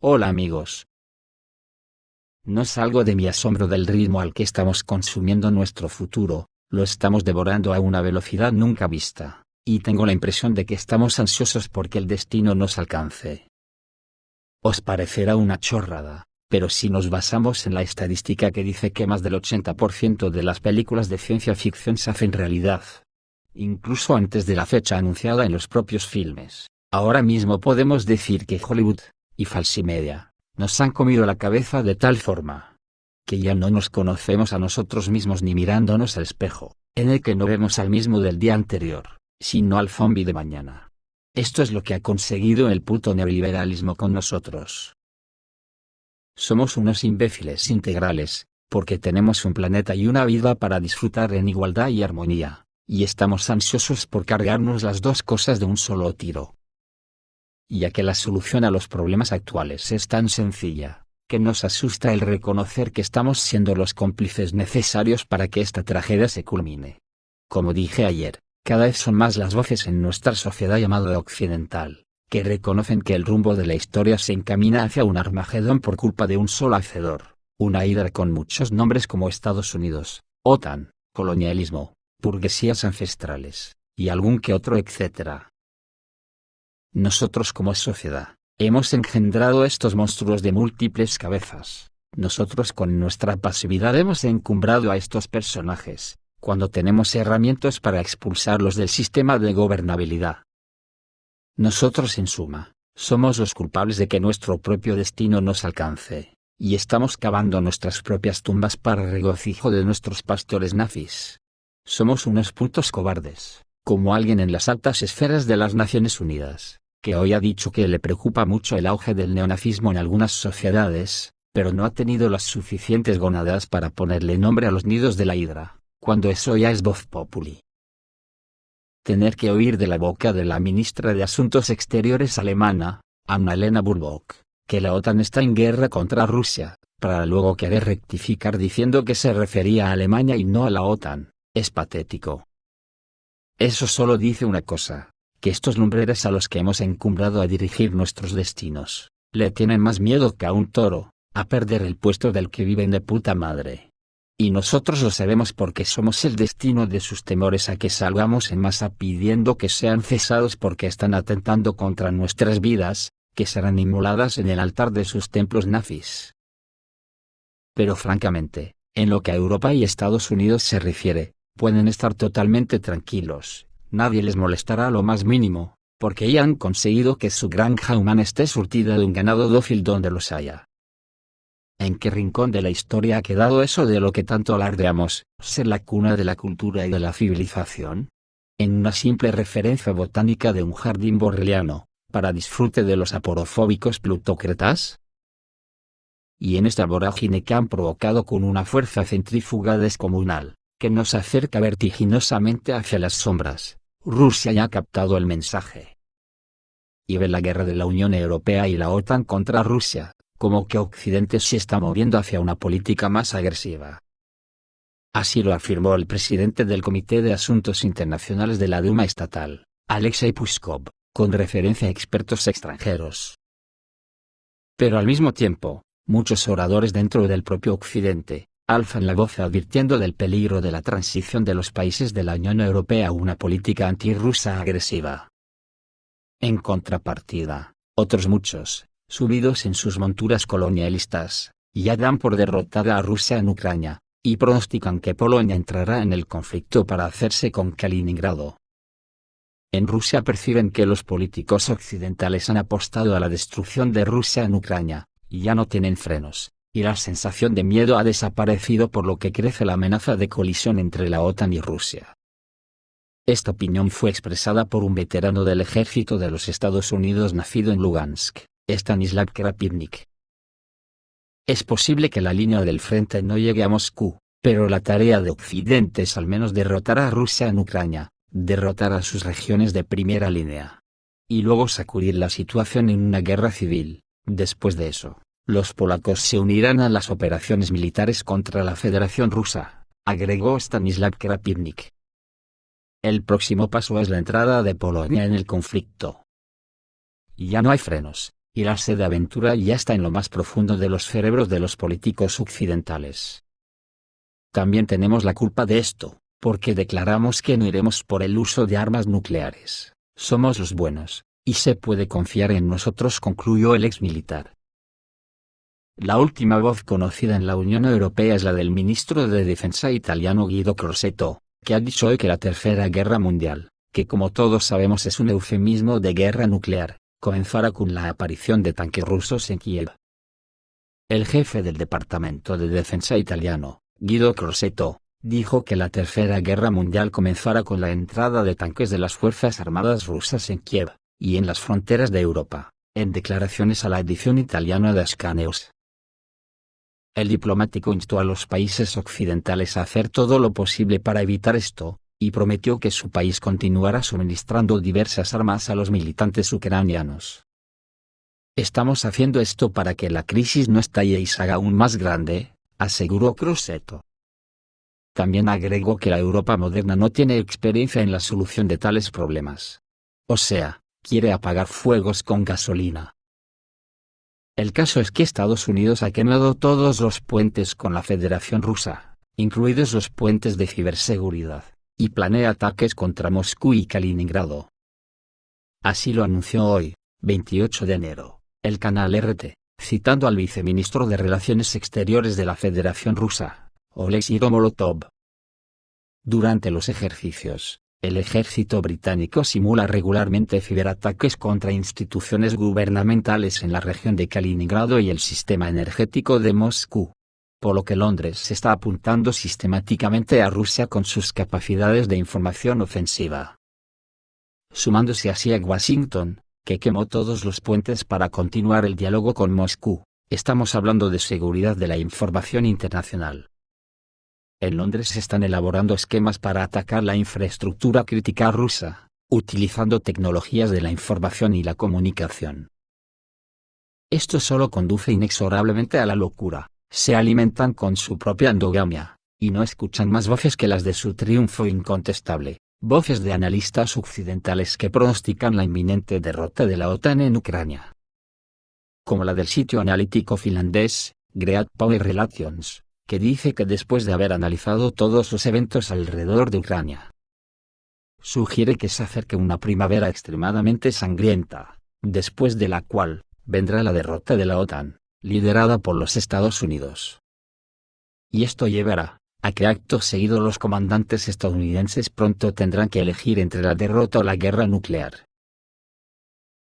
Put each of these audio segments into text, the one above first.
Hola amigos. No salgo de mi asombro del ritmo al que estamos consumiendo nuestro futuro, lo estamos devorando a una velocidad nunca vista, y tengo la impresión de que estamos ansiosos porque el destino nos alcance. Os parecerá una chorrada, pero si nos basamos en la estadística que dice que más del 80% de las películas de ciencia ficción se hacen realidad, incluso antes de la fecha anunciada en los propios filmes, ahora mismo podemos decir que Hollywood y Falsimedia nos han comido la cabeza de tal forma que ya no nos conocemos a nosotros mismos ni mirándonos al espejo, en el que no vemos al mismo del día anterior, sino al zombie de mañana. Esto es lo que ha conseguido el puto neoliberalismo con nosotros. Somos unos imbéciles integrales, porque tenemos un planeta y una vida para disfrutar en igualdad y armonía, y estamos ansiosos por cargarnos las dos cosas de un solo tiro. Ya que la solución a los problemas actuales es tan sencilla, que nos asusta el reconocer que estamos siendo los cómplices necesarios para que esta tragedia se culmine. Como dije ayer, cada vez son más las voces en nuestra sociedad llamada occidental, que reconocen que el rumbo de la historia se encamina hacia un Armagedón por culpa de un solo hacedor, una hidra con muchos nombres como Estados Unidos, OTAN, colonialismo, burguesías ancestrales, y algún que otro etcétera. Nosotros como sociedad, hemos engendrado estos monstruos de múltiples cabezas. Nosotros con nuestra pasividad hemos encumbrado a estos personajes, cuando tenemos herramientas para expulsarlos del sistema de gobernabilidad. Nosotros en suma, somos los culpables de que nuestro propio destino nos alcance, y estamos cavando nuestras propias tumbas para regocijo de nuestros pastores nazis. Somos unos putos cobardes, como alguien en las altas esferas de las Naciones Unidas, que hoy ha dicho que le preocupa mucho el auge del neonazismo en algunas sociedades, pero no ha tenido las suficientes gónadas para ponerle nombre a los nidos de la hidra, cuando eso ya es voz populi. Tener que oír de la boca de la ministra de Asuntos Exteriores alemana, Annalena Baerbock, que la OTAN está en guerra contra Rusia, para luego querer rectificar diciendo que se refería a Alemania y no a la OTAN, es patético. Eso solo dice una cosa, que estos lumbreras a los que hemos encumbrado a dirigir nuestros destinos, le tienen más miedo que a un toro, a perder el puesto del que viven de puta madre. Y nosotros lo sabemos porque somos el destino de sus temores a que salgamos en masa pidiendo que sean cesados porque están atentando contra nuestras vidas, que serán inmoladas en el altar de sus templos nazis. Pero francamente, en lo que a Europa y Estados Unidos se refiere, pueden estar totalmente tranquilos, nadie les molestará lo más mínimo, porque ya han conseguido que su granja humana esté surtida de un ganado dócil donde los haya. ¿En qué rincón de la historia ha quedado eso de lo que tanto alardeamos, ser la cuna de la cultura y de la civilización? En una simple referencia botánica de un jardín borreliano, para disfrute de los aporofóbicos plutócratas. Y en esta vorágine que han provocado con una fuerza centrífuga descomunal, que nos acerca vertiginosamente hacia las sombras, Rusia ya ha captado el mensaje. Y ve la guerra de la Unión Europea y la OTAN contra Rusia, como que Occidente se está moviendo hacia una política más agresiva. Así lo afirmó el presidente del Comité de Asuntos Internacionales de la Duma estatal, Alexei Pushkov, con referencia a expertos extranjeros. Pero al mismo tiempo, muchos oradores dentro del propio Occidente, alzan la voz advirtiendo del peligro de la transición de los países de la Unión Europea a una política antirrusa agresiva. En contrapartida, otros muchos, subidos en sus monturas colonialistas, ya dan por derrotada a Rusia en Ucrania, y pronostican que Polonia entrará en el conflicto para hacerse con Kaliningrado. En Rusia perciben que los políticos occidentales han apostado a la destrucción de Rusia en Ucrania, y ya no tienen frenos, y la sensación de miedo ha desaparecido por lo que crece la amenaza de colisión entre la OTAN y Rusia. Esta opinión fue expresada por un veterano del ejército de los Estados Unidos nacido en Lugansk, Stanislav Krapivnik. Es posible que la línea del frente no llegue a Moscú, pero la tarea de Occidente es al menos derrotar a Rusia en Ucrania, derrotar a sus regiones de primera línea. Y luego sacudir la situación en una guerra civil. Después de eso, los polacos se unirán a las operaciones militares contra la Federación Rusa, agregó Stanislav Krapivnik. El próximo paso es la entrada de Polonia en el conflicto. Ya no hay frenos, y la sed de aventura ya está en lo más profundo de los cerebros de los políticos occidentales. También tenemos la culpa de esto, porque declaramos que no iremos por el uso de armas nucleares. Somos los buenos, y se puede confiar en nosotros, concluyó el ex militar. La última voz conocida en la Unión Europea es la del ministro de Defensa italiano Guido Crosetto, que ha dicho hoy que la Tercera Guerra Mundial, que como todos sabemos es un eufemismo de guerra nuclear, comenzará con la aparición de tanques rusos en Kiev. El jefe del Departamento de Defensa italiano, Guido Crosetto, dijo que la Tercera Guerra Mundial comenzará con la entrada de tanques de las Fuerzas Armadas rusas en Kiev, y en las fronteras de Europa, en declaraciones a la edición italiana de Sky News. El diplomático instó a los países occidentales a hacer todo lo posible para evitar esto, y prometió que su país continuará suministrando diversas armas a los militantes ucranianos. Estamos haciendo esto para que la crisis no estalle y se haga aún más grande, aseguró Crosetto. También agregó que la Europa moderna no tiene experiencia en la solución de tales problemas. O sea, quiere apagar fuegos con gasolina. El caso es que Estados Unidos ha quemado todos los puentes con la Federación Rusa, incluidos los puentes de ciberseguridad, y planea ataques contra Moscú y Kaliningrado. Así lo anunció hoy, 28 de enero, el canal RT, citando al viceministro de Relaciones Exteriores de la Federación Rusa, Oleksiy Molotov. Durante los ejercicios, el ejército británico simula regularmente ciberataques contra instituciones gubernamentales en la región de Kaliningrado y el sistema energético de Moscú, por lo que Londres se está apuntando sistemáticamente a Rusia con sus capacidades de información ofensiva. Sumándose así a Washington, que quemó todos los puentes para continuar el diálogo con Moscú, estamos hablando de seguridad de la información internacional. En Londres se están elaborando esquemas para atacar la infraestructura crítica rusa, utilizando tecnologías de la información y la comunicación. Esto solo conduce inexorablemente a la locura, se alimentan con su propia endogamia, y no escuchan más voces que las de su triunfo incontestable, voces de analistas occidentales que pronostican la inminente derrota de la OTAN en Ucrania. Como la del sitio analítico finlandés, Great Power Relations, que dice que después de haber analizado todos los eventos alrededor de Ucrania, sugiere que se acerque una primavera extremadamente sangrienta, después de la cual, vendrá la derrota de la OTAN, liderada por los Estados Unidos. Y esto llevará a que acto seguido los comandantes estadounidenses pronto tendrán que elegir entre la derrota o la guerra nuclear.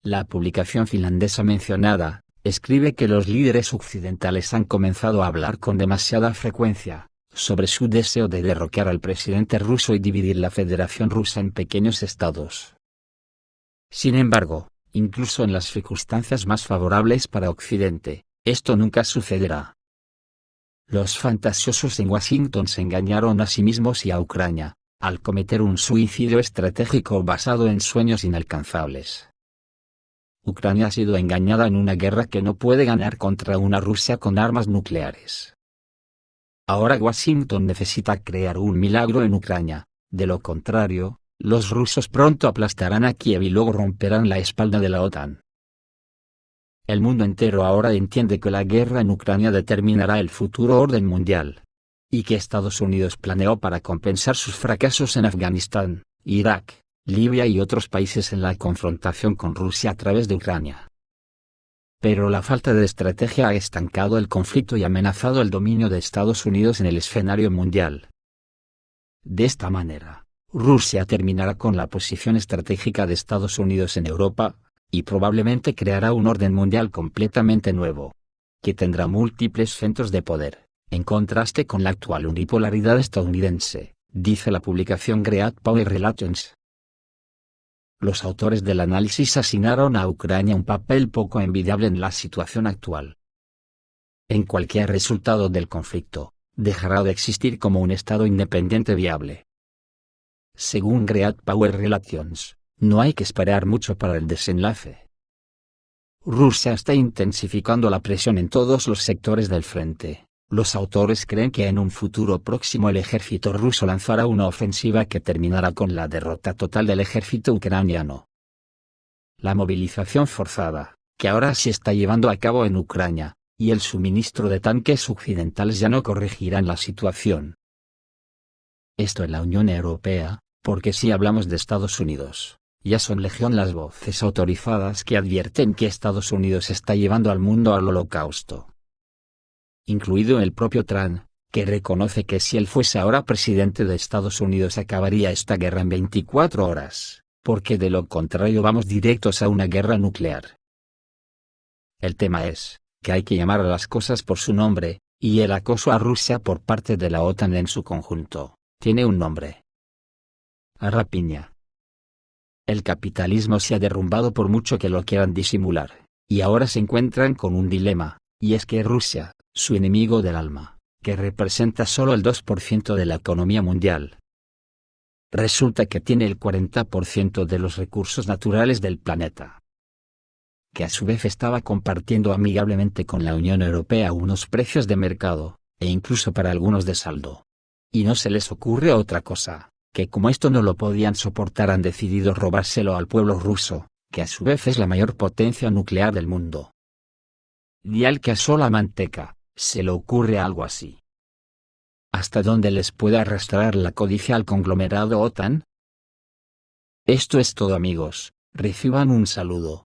La publicación finlandesa mencionada, escribe que los líderes occidentales han comenzado a hablar con demasiada frecuencia, sobre su deseo de derrocar al presidente ruso y dividir la Federación Rusa en pequeños estados. Sin embargo, incluso en las circunstancias más favorables para Occidente, esto nunca sucederá. Los fantasiosos en Washington se engañaron a sí mismos y a Ucrania, al cometer un suicidio estratégico basado en sueños inalcanzables. Ucrania ha sido engañada en una guerra que no puede ganar contra una Rusia con armas nucleares. Ahora Washington necesita crear un milagro en Ucrania, de lo contrario, los rusos pronto aplastarán a Kiev y luego romperán la espalda de la OTAN. El mundo entero ahora entiende que la guerra en Ucrania determinará el futuro orden mundial, y que Estados Unidos planeó para compensar sus fracasos en Afganistán, Irak, Libia y otros países en la confrontación con Rusia a través de Ucrania. Pero la falta de estrategia ha estancado el conflicto y amenazado el dominio de Estados Unidos en el escenario mundial. De esta manera, Rusia terminará con la posición estratégica de Estados Unidos en Europa, y probablemente creará un orden mundial completamente nuevo, que tendrá múltiples centros de poder, en contraste con la actual unipolaridad estadounidense, dice la publicación Great Power Relations. Los autores del análisis asignaron a Ucrania un papel poco envidiable en la situación actual. En cualquier resultado del conflicto, dejará de existir como un Estado independiente viable. Según Great Power Relations, no hay que esperar mucho para el desenlace. Rusia está intensificando la presión en todos los sectores del frente. Los autores creen que en un futuro próximo el ejército ruso lanzará una ofensiva que terminará con la derrota total del ejército ucraniano. La movilización forzada, que ahora se está llevando a cabo en Ucrania, y el suministro de tanques occidentales ya no corregirán la situación. Esto en la Unión Europea, porque si hablamos de Estados Unidos, ya son legión las voces autorizadas que advierten que Estados Unidos está llevando al mundo al holocausto. Incluido el propio Trump, que reconoce que si él fuese ahora presidente de Estados Unidos acabaría esta guerra en 24 horas, porque de lo contrario vamos directos a una guerra nuclear. El tema es, que hay que llamar a las cosas por su nombre, y el acoso a Rusia por parte de la OTAN en su conjunto, tiene un nombre: rapiña. El capitalismo se ha derrumbado por mucho que lo quieran disimular, y ahora se encuentran con un dilema, y es que Rusia, su enemigo del alma, que representa solo el 2% de la economía mundial, resulta que tiene el 40% de los recursos naturales del planeta, que a su vez estaba compartiendo amigablemente con la Unión Europea unos precios de mercado, e incluso para algunos de saldo. Y no se les ocurre otra cosa, que como esto no lo podían soportar han decidido robárselo al pueblo ruso, que a su vez es la mayor potencia nuclear del mundo. Ni al que asó la manteca, se le ocurre algo así. ¿Hasta dónde les puede arrastrar la codicia al conglomerado OTAN? Esto es todo, amigos, reciban un saludo.